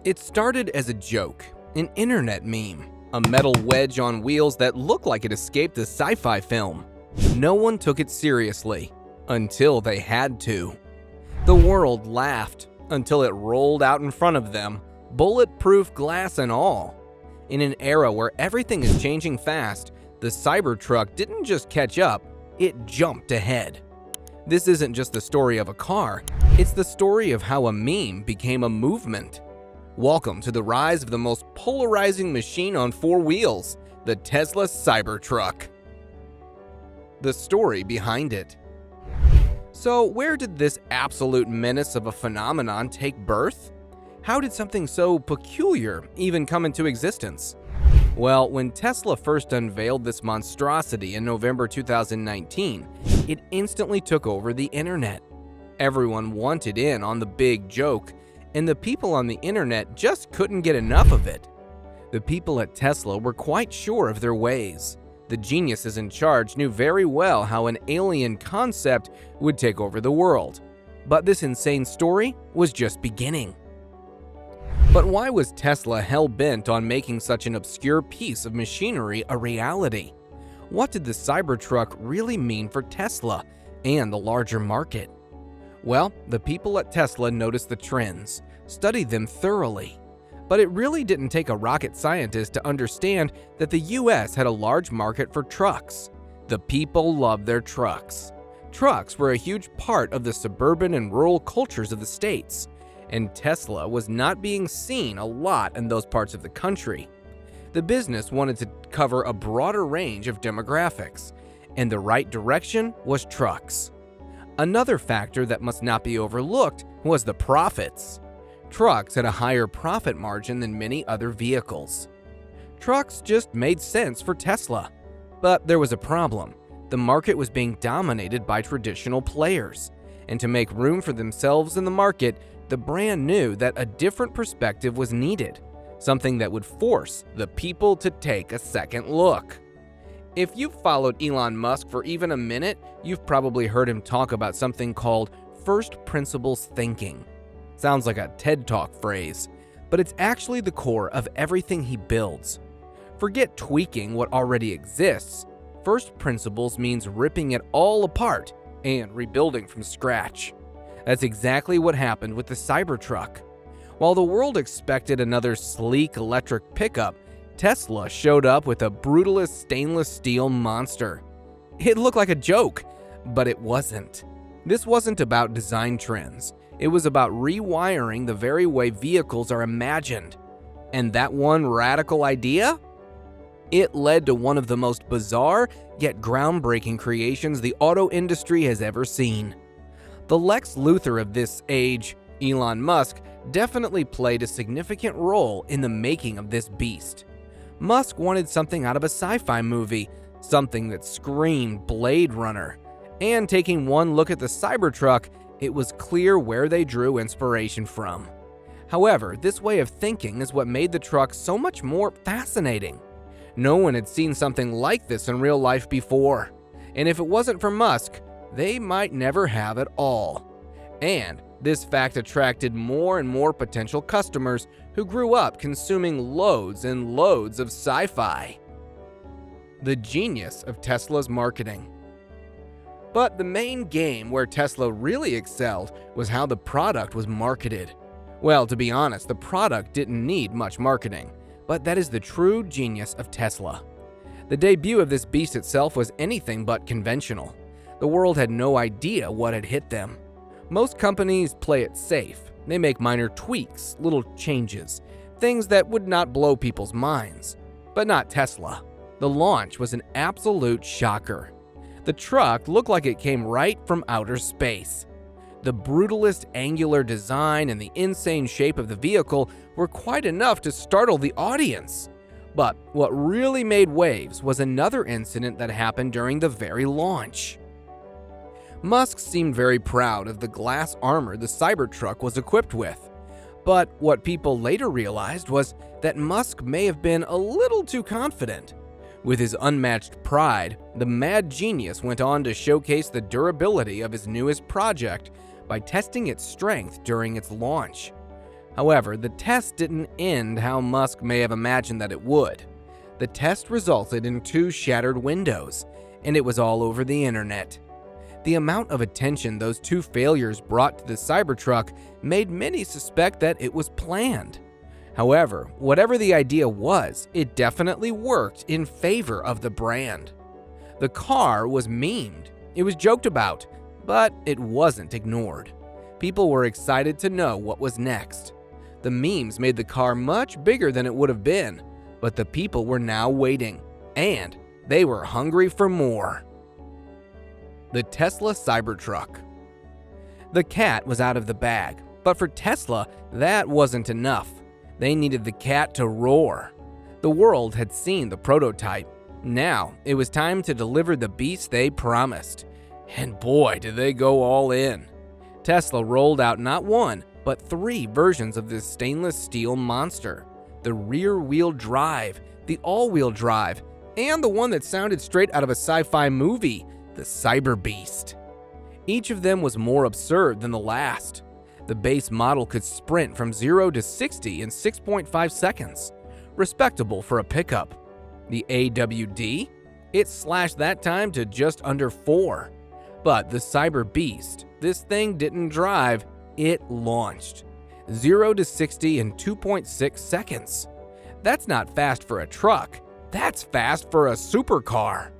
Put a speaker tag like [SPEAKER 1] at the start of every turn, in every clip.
[SPEAKER 1] It started as a joke, an internet meme, a metal wedge on wheels that looked like it escaped a sci-fi film. No one took it seriously, until they had to. The world laughed until it rolled out in front of them, bulletproof glass and all. In an era where everything is changing fast, the Cybertruck didn't just catch up, it jumped ahead. This isn't just the story of a car, it's the story of how a meme became a movement. Welcome to the rise of the most polarizing machine on four wheels, the Tesla Cybertruck. The story behind it. So, where did this absolute menace of a phenomenon take birth? How did something so peculiar even come into existence? Well, when Tesla first unveiled this monstrosity in November 2019, it instantly took over the internet. Everyone wanted in on the big joke, and the people on the internet just couldn't get enough of it. The people at Tesla were quite sure of their ways. The geniuses in charge knew very well how an alien concept would take over the world. But this insane story was just beginning. But why was Tesla hell-bent on making such an obscure piece of machinery a reality? What did the Cybertruck really mean for Tesla and the larger market? Well, the people at Tesla noticed the trends, studied them thoroughly. But it really didn't take a rocket scientist to understand that the US had a large market for trucks. The people loved their trucks. Trucks were a huge part of the suburban and rural cultures of the states, and Tesla was not being seen a lot in those parts of the country. The business wanted to cover a broader range of demographics, and the right direction was trucks. Another factor that must not be overlooked was the profits. Trucks had a higher profit margin than many other vehicles. Trucks just made sense for Tesla. But there was a problem. The market was being dominated by traditional players, and to make room for themselves in the market, the brand knew that a different perspective was needed, something that would force the people to take a second look. If you've followed Elon Musk for even a minute, you've probably heard him talk about something called first principles thinking. Sounds like a TED Talk phrase, but it's actually the core of everything he builds. Forget tweaking what already exists. First principles means ripping it all apart and rebuilding from scratch. That's exactly what happened with the Cybertruck. While the world expected another sleek electric pickup, Tesla showed up with a brutalist stainless steel monster. It looked like a joke, but it wasn't. This wasn't about design trends. It was about rewiring the very way vehicles are imagined. And that one radical idea? It led to one of the most bizarre yet groundbreaking creations the auto industry has ever seen. The Lex Luthor of this age, Elon Musk, definitely played a significant role in the making of this beast. Musk wanted something out of a sci-fi movie, something that screamed Blade Runner. And taking one look at the Cybertruck, it was clear where they drew inspiration from. However, this way of thinking is what made the truck so much more fascinating. No one had seen something like this in real life before, and if it wasn't for Musk, they might never have at all. And this fact attracted more and more potential customers who grew up consuming loads and loads of sci-fi. The genius of Tesla's marketing. But the main game where Tesla really excelled was how the product was marketed. Well, to be honest, the product didn't need much marketing, but that is the true genius of Tesla. The debut of this beast itself was anything but conventional. The world had no idea what had hit them. Most companies play it safe. They make minor tweaks, little changes, things that would not blow people's minds. But not Tesla. The launch was an absolute shocker. The truck looked like it came right from outer space. The brutalist angular design and the insane shape of the vehicle were quite enough to startle the audience. But what really made waves was another incident that happened during the very launch. Musk seemed very proud of the glass armor the Cybertruck was equipped with. But what people later realized was that Musk may have been a little too confident. With his unmatched pride, the mad genius went on to showcase the durability of his newest project by testing its strength during its launch. However, the test didn't end how Musk may have imagined that it would. The test resulted in 2 shattered windows, and it was all over the internet. The amount of attention those 2 failures brought to the Cybertruck made many suspect that it was planned. However, whatever the idea was, it definitely worked in favor of the brand. The car was memed, it was joked about, but it wasn't ignored. People were excited to know what was next. The memes made the car much bigger than it would have been, but the people were now waiting, and they were hungry for more. The Tesla Cybertruck. The cat was out of the bag, but for Tesla, that wasn't enough. They needed the cat to roar. The world had seen the prototype. Now, it was time to deliver the beast they promised. And boy, did they go all in. Tesla rolled out not 1, but 3 versions of this stainless steel monster. The rear-wheel drive, the all-wheel drive, and the one that sounded straight out of a sci-fi movie, the Cyber Beast. Each of them was more absurd than the last. The base model could sprint from 0 to 60 in 6.5 seconds. Respectable for a pickup. The AWD? It slashed that time to just under 4. But the Cyber Beast, this thing didn't drive, it launched. 0 to 60 in 2.6 seconds. That's not fast for a truck, that's fast for a supercar.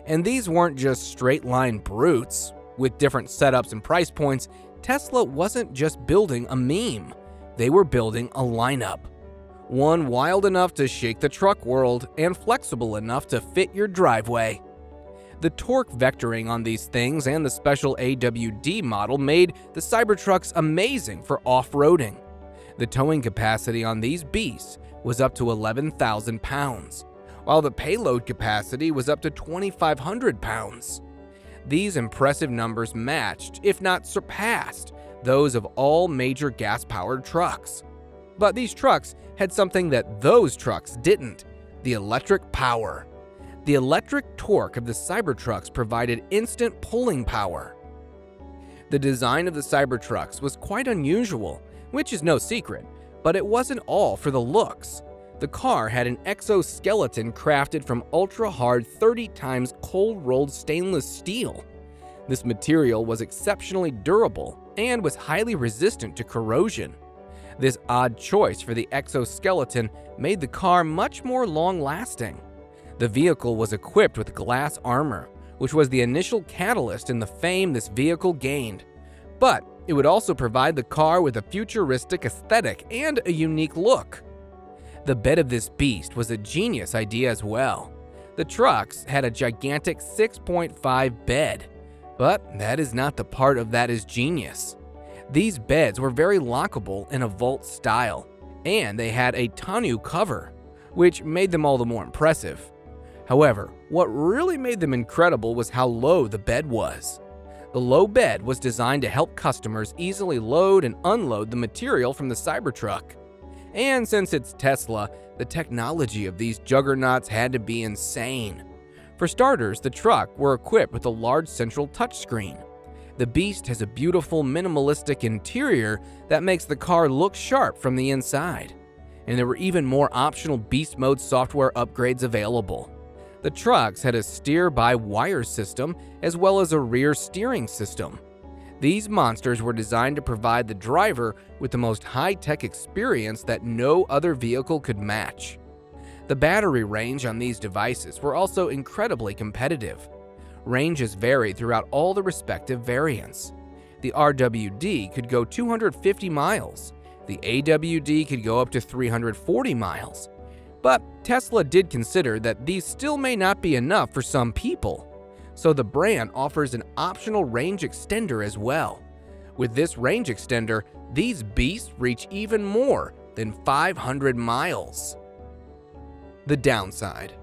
[SPEAKER 1] And these weren't just straight-line brutes. With different setups and price points, Tesla wasn't just building a meme, they were building a lineup. One wild enough to shake the truck world and flexible enough to fit your driveway. The torque vectoring on these things and the special AWD model made the Cybertrucks amazing for off-roading. The towing capacity on these beasts was up to 11,000 pounds, while the payload capacity was up to 2,500 pounds. These impressive numbers matched, if not surpassed, those of all major gas-powered trucks. But these trucks had something that those trucks didn't: the electric power. The electric torque of the Cybertrucks provided instant pulling power. The design of the Cybertrucks was quite unusual, which is no secret, but it wasn't all for the looks. The car had an exoskeleton crafted from ultra-hard 30 times cold-rolled stainless steel. This material was exceptionally durable and was highly resistant to corrosion. This odd choice for the exoskeleton made the car much more long-lasting. The vehicle was equipped with glass armor, which was the initial catalyst in the fame this vehicle gained. But it would also provide the car with a futuristic aesthetic and a unique look. The bed of this beast was a genius idea as well. The trucks had a gigantic 6.5 bed, but that is not the part of that is genius. These beds were very lockable in a vault style, and they had a tonneau cover, which made them all the more impressive. However, what really made them incredible was how low the bed was. The low bed was designed to help customers easily load and unload the material from the Cybertruck. And since it's Tesla, the technology of these juggernauts had to be insane. For starters, the truck were equipped with a large central touchscreen. The Beast has a beautiful minimalistic interior that makes the car look sharp from the inside. And there were even more optional Beast Mode software upgrades available. The trucks had a steer-by-wire system as well as a rear steering system. These monsters were designed to provide the driver with the most high-tech experience that no other vehicle could match. The battery range on these devices were also incredibly competitive. Ranges varied throughout all the respective variants. The RWD could go 250 miles. The AWD could go up to 340 miles. But Tesla did consider that these still may not be enough for some people. So the brand offers an optional range extender as well. With this range extender, these beasts reach even more than 500 miles. The downside.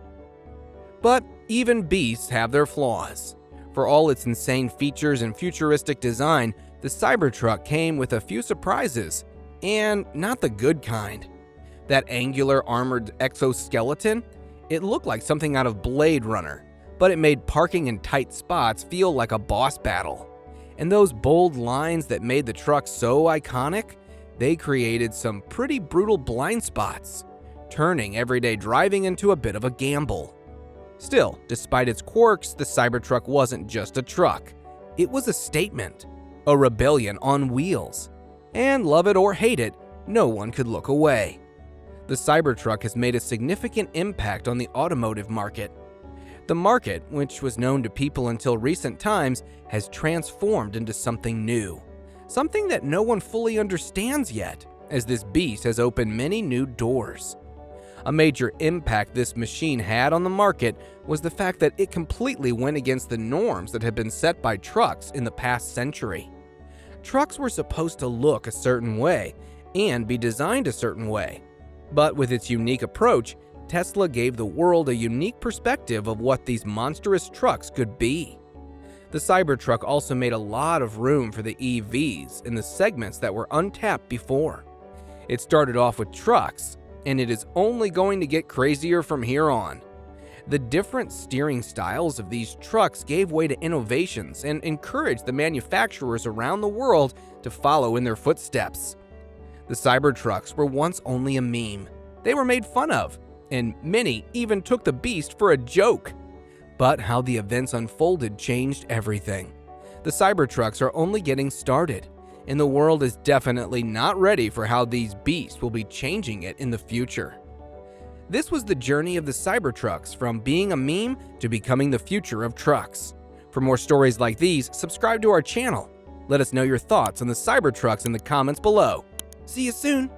[SPEAKER 1] But even beasts have their flaws. For all its insane features and futuristic design, the Cybertruck came with a few surprises, and not the good kind. That angular armored exoskeleton, it looked like something out of Blade Runner, but it made parking in tight spots feel like a boss battle. And those bold lines that made the truck so iconic, they created some pretty brutal blind spots, turning everyday driving into a bit of a gamble. Still, despite its quirks, the Cybertruck wasn't just a truck. It was a statement, a rebellion on wheels. And love it or hate it, no one could look away. The Cybertruck has made a significant impact on the automotive market. The market, which was known to people until recent times, has transformed into something new. Something that no one fully understands yet, as this beast has opened many new doors. A major impact this machine had on the market was the fact that it completely went against the norms that had been set by trucks in the past century. Trucks were supposed to look a certain way and be designed a certain way. But with its unique approach, Tesla gave the world a unique perspective of what these monstrous trucks could be. The Cybertruck also made a lot of room for the EVs in the segments that were untapped before. It started off with trucks, and it is only going to get crazier from here on. The different steering styles of these trucks gave way to innovations and encouraged the manufacturers around the world to follow in their footsteps. The Cybertrucks were once only a meme. They were made fun of, and many even took the beast for a joke. But how the events unfolded changed everything. The Cybertrucks are only getting started, and the world is definitely not ready for how these beasts will be changing it in the future. This was the journey of the Cybertrucks, from being a meme to becoming the future of trucks. For more stories like these, subscribe to our channel. Let us know your thoughts on the Cybertrucks in the comments below. See you soon!